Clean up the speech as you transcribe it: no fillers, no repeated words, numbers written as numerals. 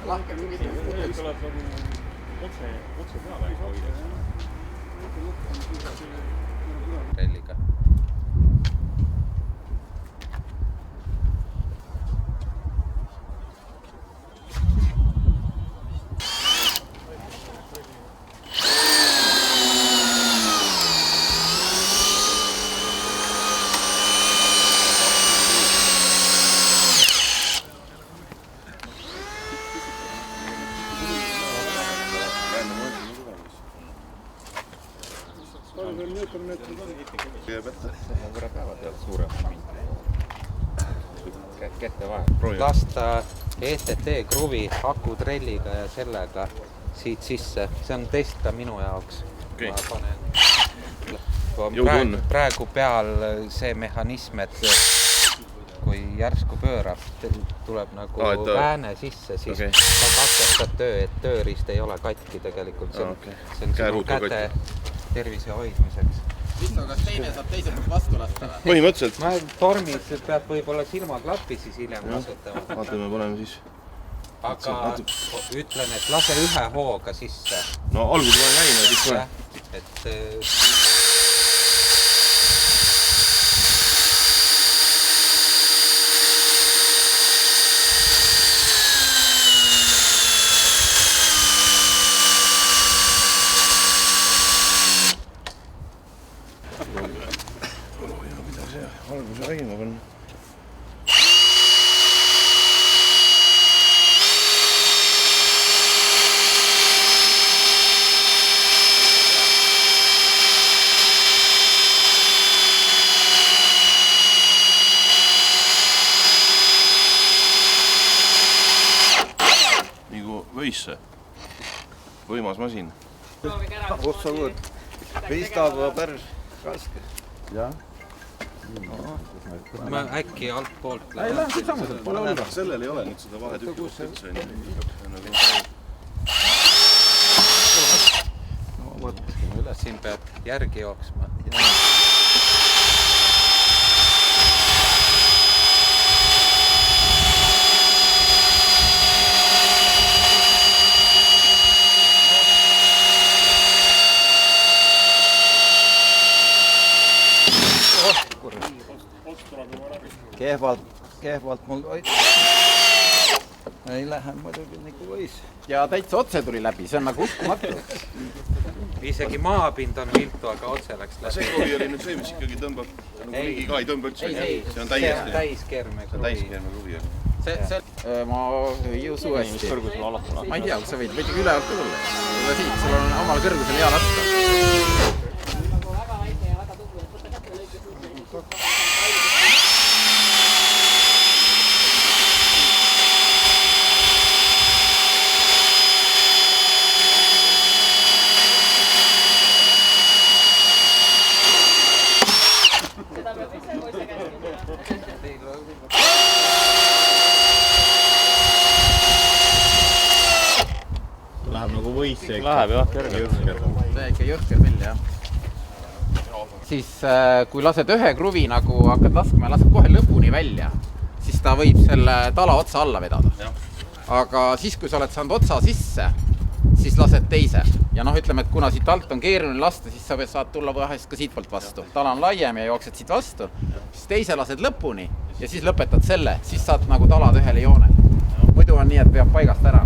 Lahke küsimus. Tuleb otse peale ei hoida. Relliga. Lasta ETT kruvi akutrelliga ja sellega siit sisse. See on test ka minu jaoks. Ma panen praegu peal see mehhanism, et kui järsku pöörab, tuleb nagu vääne sisse, siis sa katkestad töö, et tööriist ei ole katki tegelikult. See on sinu käte tervise hoidmiseks. Listo, kas teine saab teise poolt vastu lasta? Põhimõtteliselt. Tormis peab võib-olla silmaklappi siis hiljem kasutama. Vaata, me paneme siis. Aga ütlen, et lase ühe hooga sisse. No algul panen käima ja siis kohe. Et alguse käima panna. Nagu võisse. Võimas masin. Otsa võõd. Pistab päris raske. ma äkki alt poolt Sellel ei ole nüüd seda vahetükki üldse. Siin pead järgi jooksma. Kehvalt mul ei lähe muidugi nagu võis. Ja täitsa otse tuli läbi, see on nagu uskumatu. Isegi maapind on viltu, aga otse läks läbi. See kruvi oli nüüd see, mis ikkagi tõmbab, nagu ligi ka ei tõmba üldse. See on täiskeerme kruvi. Ma ei usu hästi. Ma ei tea, kui sa võid ikkagi ülevalt tulla. Siit, sul on omal kõrgusel hea lasta. Läheb nagu võisse. Läheb jah, jõhker. See ikka jõhker mill, jah. Siis kui lased ühe kruvi nagu hakkad laskma ja lased kohe lõpuni välja, siis ta võib selle tala otsa alla vedada. Aga siis, kui sa oled saanud otsa sisse, siis lased teise. Ja ütleme, et kuna siit alt on keeruline lasta, siis sa saad tulla vahest ka siit poolt vastu. Tala on laiem ja jooksed siit vastu, siis teise lased lõpuni ja siis lõpetad selle, siis saad nagu talad ühele joone. Muidu on nii, et peab paigast ära.